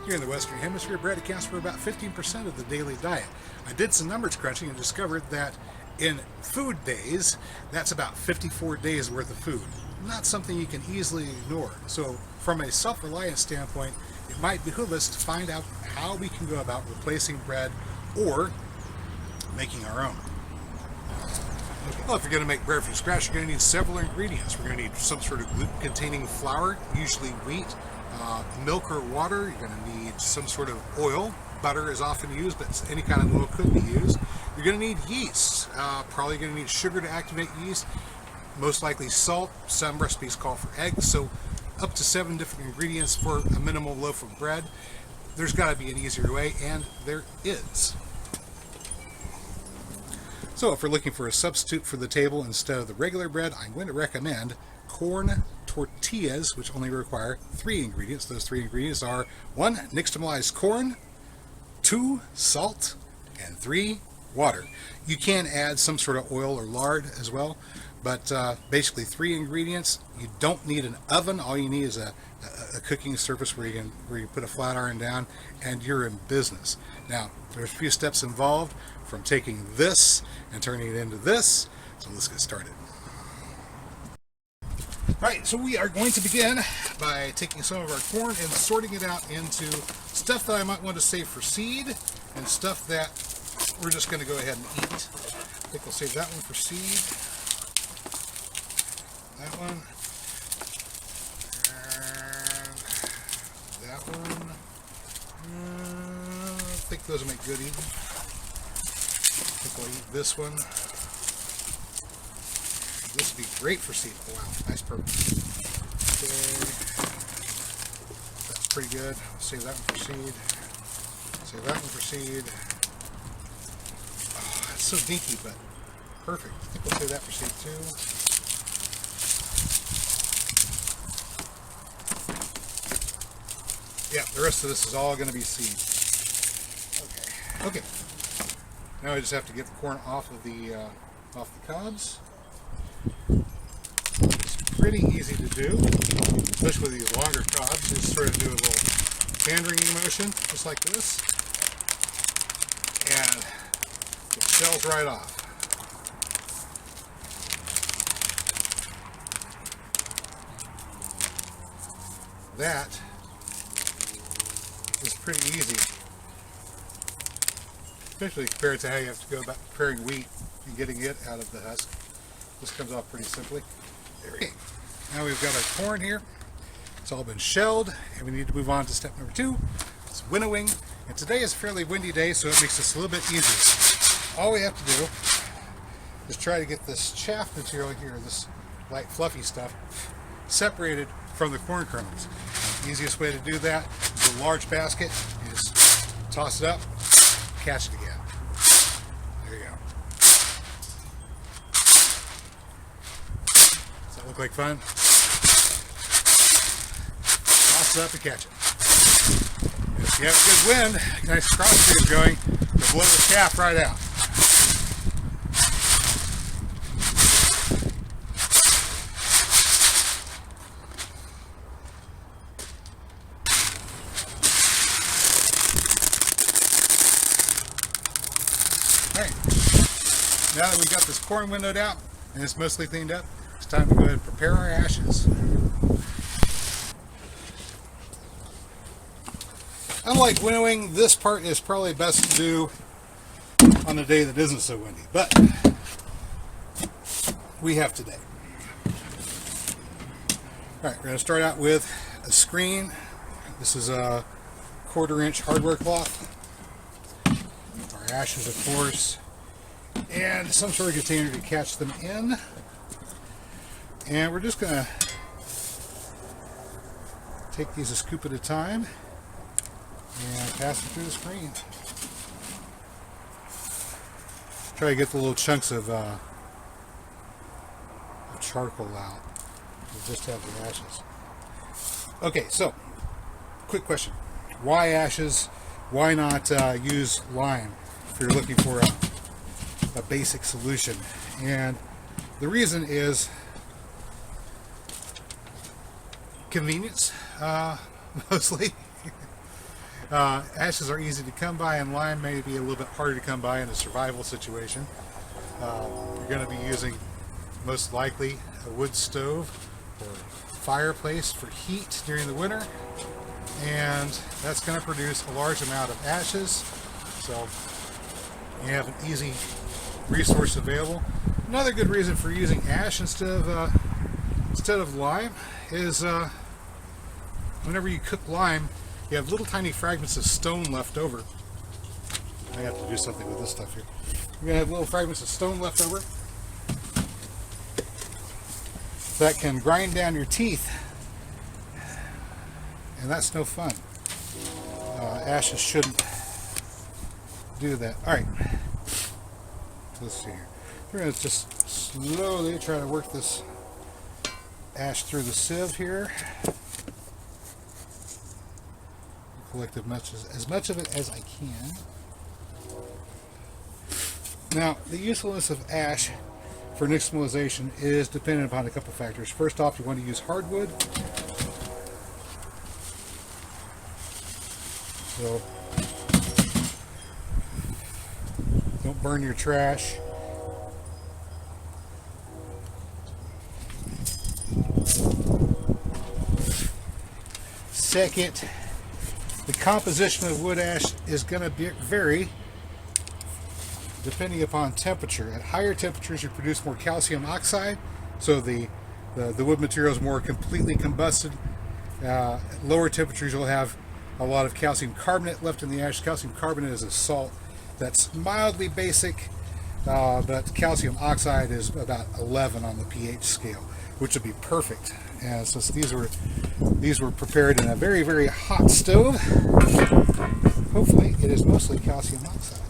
Here in the Western Hemisphere, bread accounts for about 15% of the daily diet. I did some numbers crunching and discovered that in food days, that's about 54 days worth of food. Not something you can easily ignore. So from a self-reliance standpoint, it might behoove us to find out how we can go about replacing bread or making our own. Well, if you're going to make bread from scratch, you're going to need several ingredients. We're going to need some sort of gluten-containing flour, usually wheat, milk or water. You're going to need some sort of oil. Butter is often used, but any kind of oil could be used. You're going to need yeast. Probably going to need sugar to activate yeast. Most likely salt. Some recipes call for eggs. So up to 7 different ingredients for a minimal loaf of bread. There's got to be an easier way, and there is. So if we're looking for a substitute for the table instead of the regular bread, I'm going to recommend corn tortillas, which only require 3 ingredients. Those 3 ingredients are 1, nixtamalized corn, 2, salt, and 3, water. You can add some sort of oil or lard as well, but basically 3 ingredients. You don't need an oven. All you need is a cooking surface where you put a flat iron down, and you're in business. Now, there's a few steps involved from taking this and turning it into this. So let's get started. Right, so we are going to begin by taking some of our corn and sorting it out into stuff that I might want to save for seed and stuff that we're just going to go ahead and eat. I think we'll save that one for seed. That one. And that one. I think those will make good eating. I think I'll eat this one. This would be great for seed. Oh, wow, nice purple. Okay. That's pretty good. I'll save that one for seed. Save that one for seed. Oh, it's so dinky, but perfect. I think we'll save that for seed too. Yeah, the rest of this is all going to be seed. Okay. Now I just have to get the corn off the cobs. It's pretty easy to do, especially with these longer cobs. You just sort of do a little hand wringing motion, just like this, and it shells right off. That is pretty easy, especially compared to how you have to go about preparing wheat and getting it out of the husk. This comes off pretty simply. There we go. Now we've got our corn here. It's all been shelled, and we need to move on to step number 2. It's winnowing. And today is a fairly windy day, so it makes this a little bit easier. All we have to do is try to get this chaff material here, this light fluffy stuff, separated from the corn kernels. The easiest way to do that is a large basket. You just toss it up, catch it again. There you go. Does that look like fun? Toss it up and catch it. If you have a good wind, nice cross breeze going, you'll blow the chaff right out. Now that we've got this corn winnowed out and it's mostly cleaned up, it's time to go ahead and prepare our ashes. Unlike winnowing, this part is probably best to do on a day that isn't so windy, but we have today. Alright, we're going to start out with a screen. This is a 1/4-inch hardware cloth. Our ashes, of course, and some sort of container to catch them in. And we're just going to take these a scoop at a time and pass them through the screen. Try to get the little chunks of charcoal out. We'll just have the ashes. Okay, so quick question. Why ashes? Why not use lime if you're looking for a basic solution? And the reason is convenience, mostly. Ashes are easy to come by, and lime may be a little bit harder to come by in a survival situation. You're going to be using most likely a wood stove or fireplace for heat during the winter, and that's going to produce a large amount of ashes, so you have an easy resource available. Another good reason for using ash instead of lime is whenever you cook lime, you have little tiny fragments of stone left over. I have to do something with this stuff here. You're going to have little fragments of stone left over that can grind down your teeth, and that's no fun. Ashes shouldn't do that. Alright, let's see here. We're going to just slowly try to work this ash through the sieve here. Collect as much of it as I can. Now, the usefulness of ash for nixtamalization is dependent upon a couple factors. First off, you want to use hardwood. So, don't burn your trash. Second, the composition of wood ash is going to vary depending upon temperature. At higher temperatures, you produce more calcium oxide, so the wood material is more completely combusted. At lower temperatures, you'll have a lot of calcium carbonate left in the ash. Calcium carbonate is a salt that's mildly basic, but calcium oxide is about 11 on the pH scale, which would be perfect. And since these were prepared in a very, very hot stove, hopefully it is mostly calcium oxide.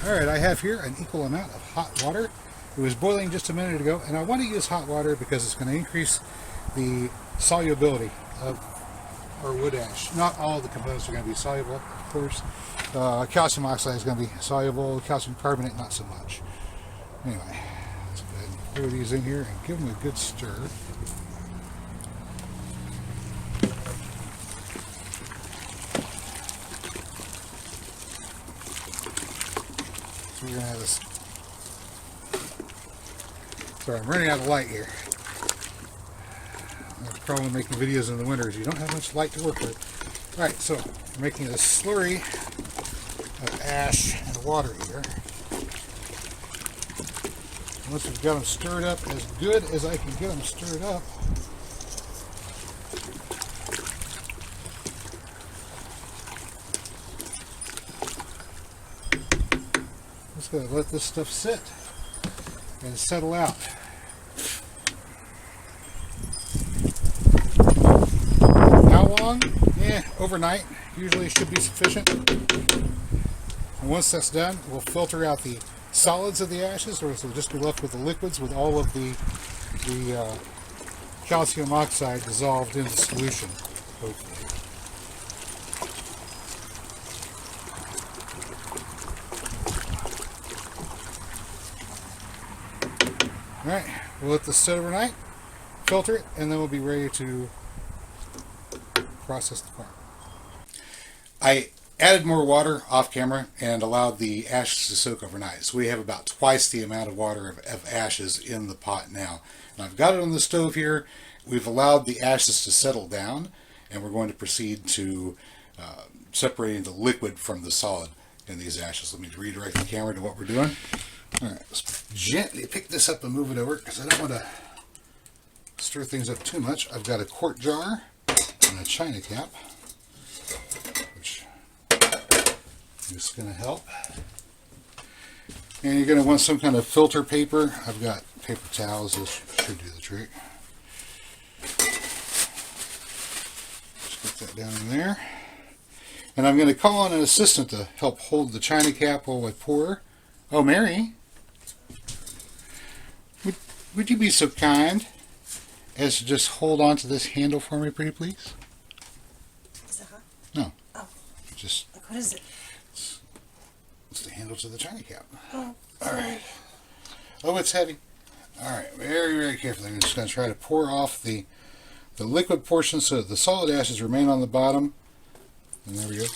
Alright, I have here an equal amount of hot water. It was boiling just a minute ago, and I want to use hot water because it's going to increase the solubility of our wood ash. Not all of the components are going to be soluble, of course. Calcium oxide is going to be soluble, calcium carbonate not so much. Anyway, let's go ahead and pour these in here and give them a good stir. So we're going to have this. Sorry, I'm running out of light here. That's the problem with making videos in the winter is you don't have much light to work with. Alright, so I'm making a slurry of ash and water here. Once we've got them stirred up as good as I can get them stirred up, I'm just going to let this stuff sit and settle out. How long? Overnight usually should be sufficient. And once that's done, we'll filter out the solids of the ashes, or so we'll just be left with the liquids with all of the calcium oxide dissolved in the solution, hopefully. Alright, we'll let this sit overnight, filter it, and then we'll be ready to process the corn. I added more water off camera and allowed the ashes to soak overnight. So we have about twice the amount of water of ashes in the pot now. And I've got it on the stove here. We've allowed the ashes to settle down, and we're going to proceed to separating the liquid from the solid in these ashes. Let me redirect the camera to what we're doing. Alright, let's gently pick this up and move it over because I don't want to stir things up too much. I've got a quart jar and a china cap, which is going to help. And you're going to want some kind of filter paper. I've got paper towels. This should do the trick. Just put that down in there. And I'm going to call on an assistant to help hold the china cap while I pour. Oh, Mary, would you be so kind as to just hold on to this handle for me, pretty please? just... What is it? It's the handle to the china cap. Oh, all right. Oh, it's heavy. All right, very, very carefully. I'm just going to try to pour off the liquid portion so that the solid ashes remain on the bottom. And there we go.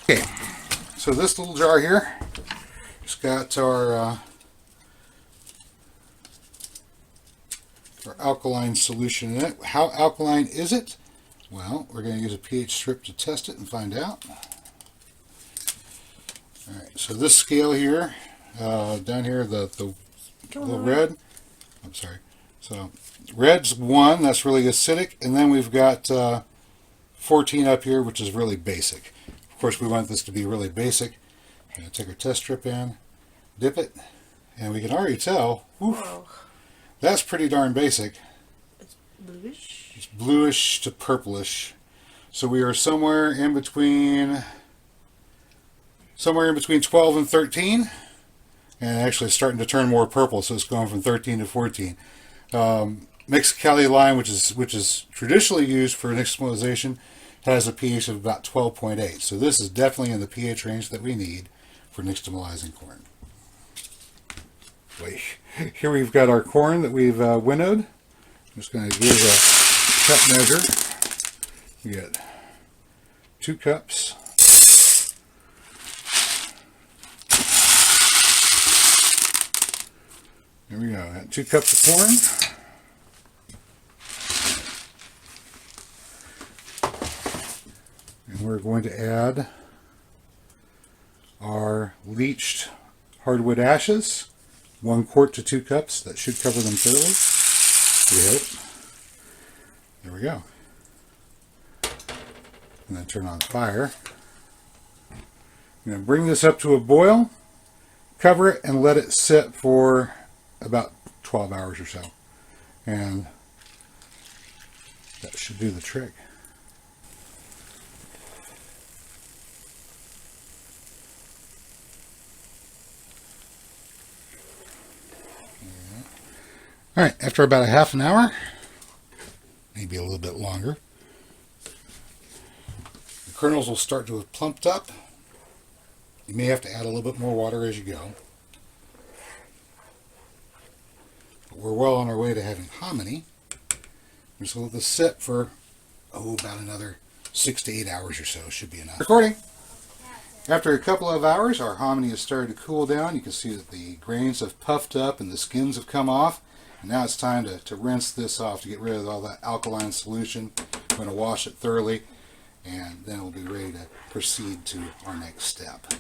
Okay, so this little jar here just got our alkaline solution in it. How alkaline is it? Well, we're going to use a pH strip to test it and find out. Alright, so this scale here, down here, the little red, I'm sorry, so red's 1, that's really acidic, and then we've got 14 up here, which is really basic. Of course, we want this to be really basic. I'm going to take our test strip in, dip it, and we can already tell, that's pretty darn basic. It's bluish? It's bluish to purplish. So we are somewhere in between 12 and 13. And actually it's starting to turn more purple, so it's going from 13 to 14. Mixed Cali lime, which is traditionally used for nixtamalization, has a pH of about 12.8. So this is definitely in the pH range that we need for nixtamalizing corn. Here we've got our corn that we've winnowed. I'm just going to give a cup measure. We get 2 cups. There we go. Got 2 cups of corn. And we're going to add our leached hardwood ashes. 1 quart to 2 cups. That should cover them thoroughly. We hope. There we go. And then turn on the fire. I'm going to bring this up to a boil, cover it, and let it sit for about 12 hours or so. And that should do the trick. Alright, after about a half an hour, maybe a little bit longer, the kernels will start to have plumped up. You may have to add a little bit more water as you go. But we're well on our way to having hominy. We're just going to let this sit for, about another 6 to 8 hours or so. Should be enough. Recording! After a couple of hours, our hominy has started to cool down. You can see that the grains have puffed up and the skins have come off. And now it's time to rinse this off to get rid of all that alkaline solution. We're going to wash it thoroughly, and then we'll be ready to proceed to our next step.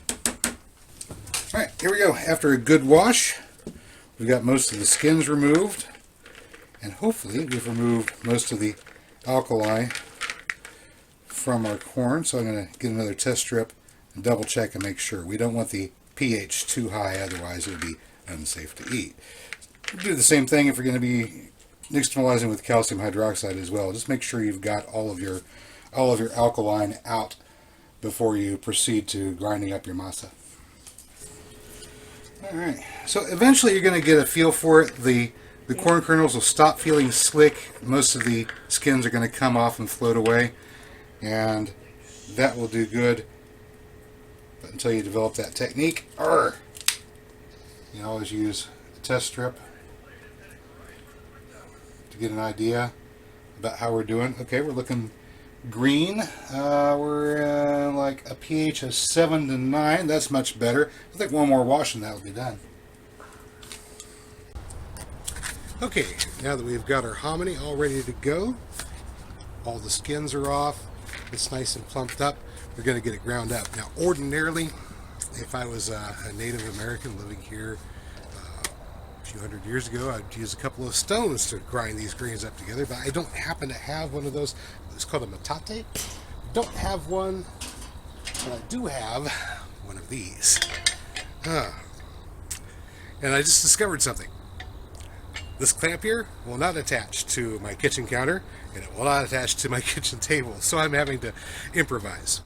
Alright, here we go. After a good wash, we've got most of the skins removed, and hopefully we've removed most of the alkali from our corn. So I'm going to get another test strip and double check and make sure. We don't want the pH too high, otherwise it would be unsafe to eat. Do the same thing if you're going to be nixtamalizing with calcium hydroxide as well. Just make sure you've got all of your alkaline out before you proceed to grinding up your masa. Alright, so eventually you're going to get a feel for it. The corn kernels will stop feeling slick. Most of the skins are going to come off and float away, and that will do good. But until you develop that technique, you can always use a test strip to get an idea about how we're doing. Okay, we're looking green. We're like a pH of 7 to 9. That's much better. I think one more wash and that'll be done. Okay, now that we've got our hominy all ready to go, all the skins are off, it's nice and plumped up, we're going to get it ground up. Now, ordinarily, if I was a Native American living here a few hundred years ago, I'd use a couple of stones to grind these grains up together, but I don't happen to have one of those. It's called a metate. Don't have one, but I do have one of these. And I just discovered something. This clamp here will not attach to my kitchen counter, and it will not attach to my kitchen table, so I'm having to improvise.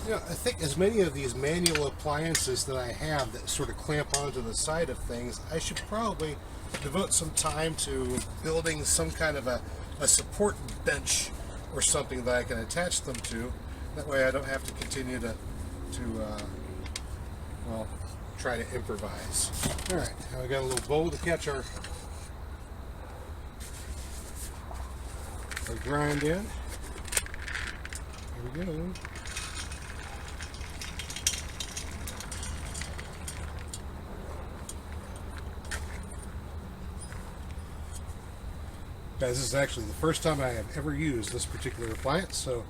You know, I think as many of these manual appliances that I have that sort of clamp onto the side of things, I should probably devote some time to building some kind of a support bench or something that I can attach them to. That way I don't have to continue to well, try to improvise. All right, now we got a little bowl to catch our grind in. Here we go. Guys, this is actually the first time I have ever used this particular appliance, so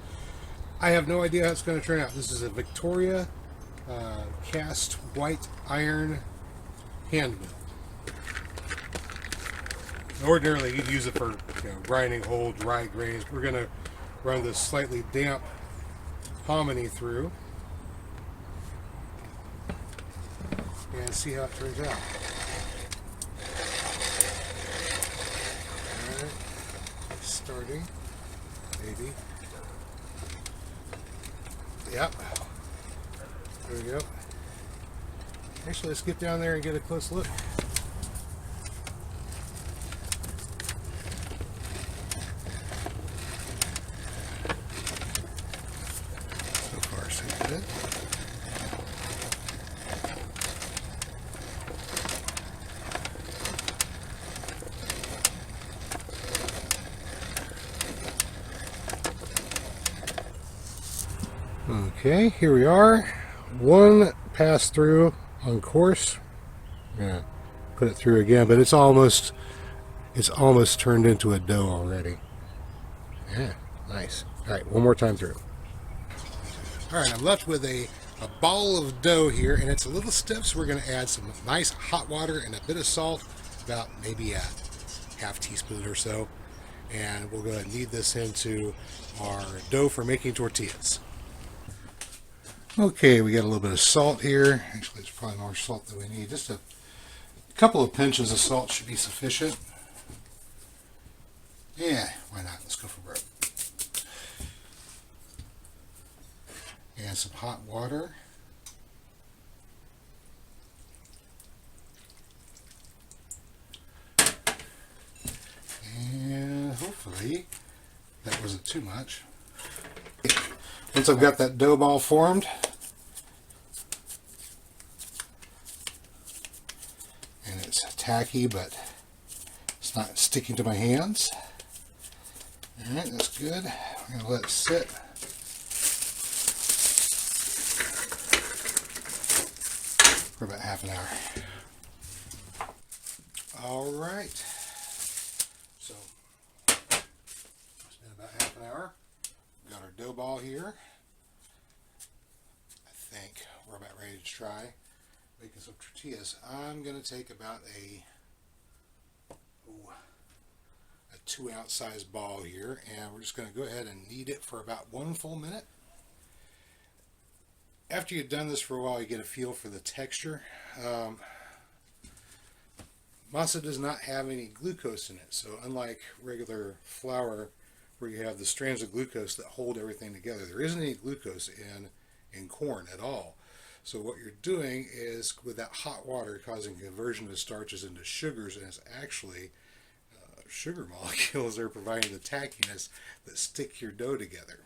I have no idea how it's going to turn out. This is a Victoria cast white iron hand mill. Ordinarily, you'd use it for grinding whole dry grains. We're going to run this slightly damp hominy through and see how it turns out. Starting, maybe. Yep. There we go. Actually, let's get down there and get a close look. So far, so good. Okay, here we are. One pass through on course. I'm gonna put it through again, but it's almost turned into a dough already. Yeah, nice. All right, one more time through. All right, I'm left with a ball of dough here, and it's a little stiff, so we're going to add some nice hot water and a bit of salt, about maybe a half teaspoon or so, and we'll go ahead and knead this into our dough for making tortillas. Okay, we got a little bit of salt here. Actually, it's probably more salt than we need. Just a couple of pinches of salt should be sufficient. Yeah, why not? Let's go for broke. And some hot water. And hopefully that wasn't too much. Once I've got that dough ball formed, and it's tacky, but it's not sticking to my hands. All right, that's good. We're going to let it sit. For about half an hour. All right. So, it's been about half an hour. We've got our dough ball here. I think we're about ready to try making some tortillas. I'm going to take about a 2-ounce size ball here, and we're just going to go ahead and knead it for about 1 full minute. After you've done this for a while, you get a feel for the texture. Masa does not have any glucose in it, so unlike regular flour where you have the strands of glucose that hold everything together, there isn't any glucose in corn at all. So what you're doing is, with that hot water, causing conversion of starches into sugars, and it's actually sugar molecules that are providing the tackiness that stick your dough together.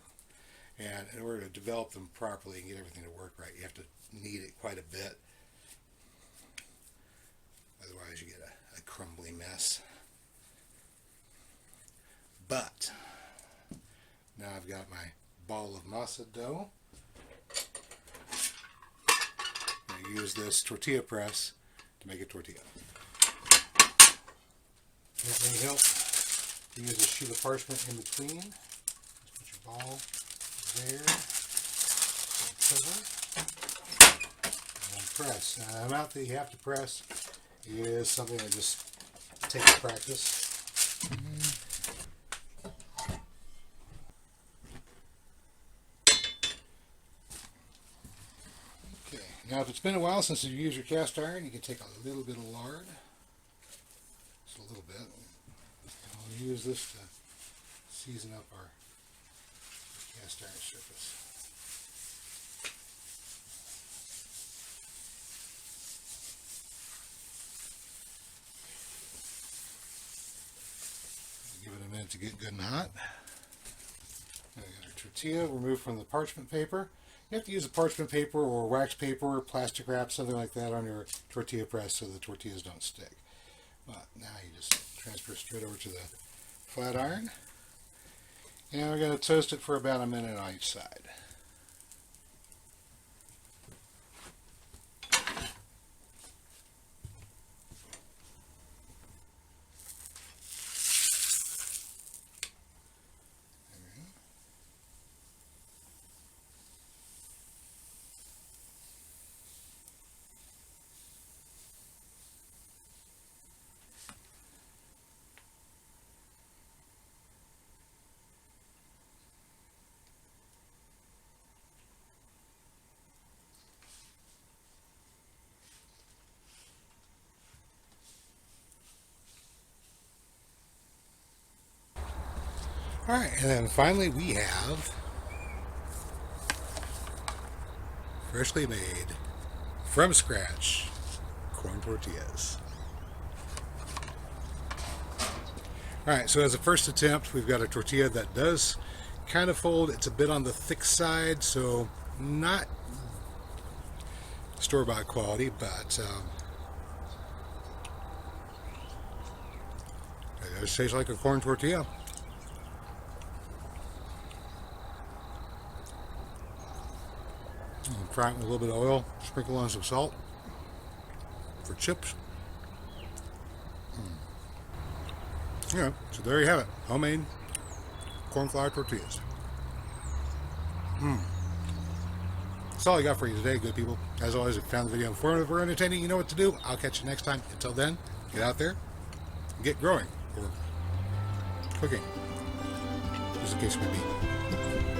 And in order to develop them properly and get everything to work right, you have to knead it quite a bit. Otherwise you get a crumbly mess. But now I've got my ball of masa dough. I'm going to use this tortilla press to make a tortilla. It may help to use a sheet of parchment in between. Just put your ball there, and press. Now, the amount that you have to press is something that just takes practice. Okay, now if it's been a while since you've used your cast iron, you can take a little bit of lard, just a little bit. We'll use this to season up our cast iron surface. it to get good and hot. Now we got our tortilla removed from the parchment paper. You have to use a parchment paper or wax paper or plastic wrap, something like that, on your tortilla press so the tortillas don't stick. But now you just transfer straight over to the flat iron. And we're going to toast it for about a minute on each side. Alright, and then finally we have freshly made, from scratch, corn tortillas. Alright, so as a first attempt, we've got a tortilla that does kind of fold. It's a bit on the thick side, so not store-bought quality, but it does taste like a corn tortilla. Fry it with a little bit of oil, sprinkle on some salt for chips. Yeah, so there you have it. Homemade corn flour tortillas. That's all I got for you today, good people. As always, if you found the video informative or entertaining, you know what to do. I'll catch you next time. Until then, get out there and get growing or cooking, as the case may be.